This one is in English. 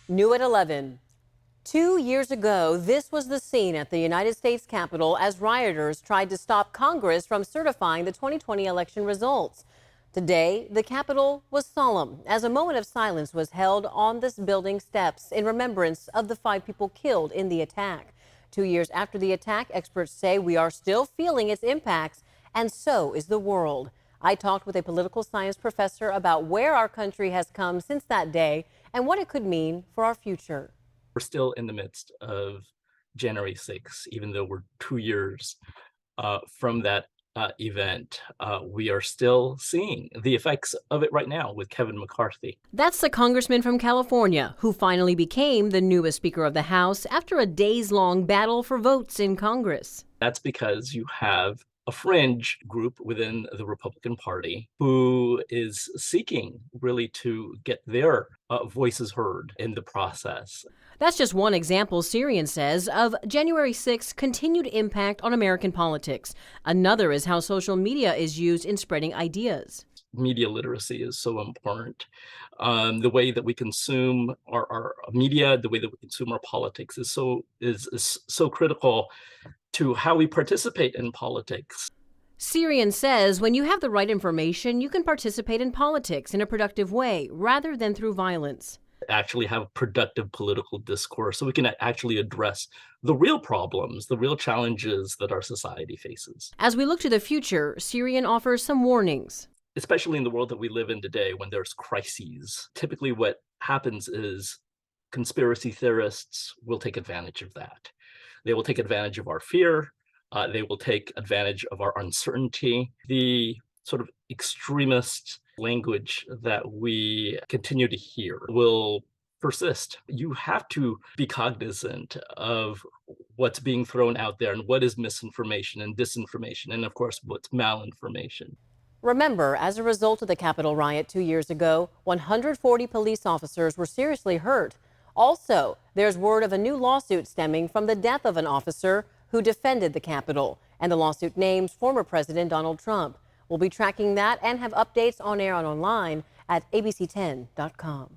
New at 11. 2 years ago, this was the scene at the United States Capitol as rioters tried to stop Congress from certifying the 2020 election results. Today, the Capitol was solemn as a moment of silence was held on this building steps in remembrance of the 5 people killed in the attack. 2 years after the attack, experts say we are still feeling its impacts, and so is the world. I talked with a political science professor about where our country has come since that day and what it could mean for our future. We're still in the midst of January 6th, even though we're 2 years from that event. We are still seeing the effects of it right now with Kevin McCarthy. That's the congressman from California who finally became the newest Speaker of the House after a days-long battle for votes in Congress. That's because you have a fringe group within the Republican Party who is seeking really to get their voices heard in the process. That's just one example, Syrian says, of January 6th's continued impact on American politics. Another is how social media is used in spreading ideas. Media literacy is so important. The way that we consume our media, the way that we consume our politics is so critical to how we participate in politics. Syrian says when you have the right information, you can participate in politics in a productive way rather than through violence. Actually have productive political discourse so we can actually address the real problems, the real challenges that our society faces. As we look to the future, Syrian offers some warnings. Especially in the world that we live in today when there's crises, typically what happens is conspiracy theorists will take advantage of that. They will take advantage of our fear. They will take advantage of our uncertainty. The sort of extremist language that we continue to hear will persist. You have to be cognizant of what's being thrown out there and what is misinformation and disinformation, and of course, what's malinformation. Remember, as a result of the Capitol riot 2 years ago, 140 police officers were seriously hurt. Also, there's word of a new lawsuit stemming from the death of an officer who defended the Capitol, and the lawsuit names former President Donald Trump. We'll be tracking that and have updates on air and online at abc10.com.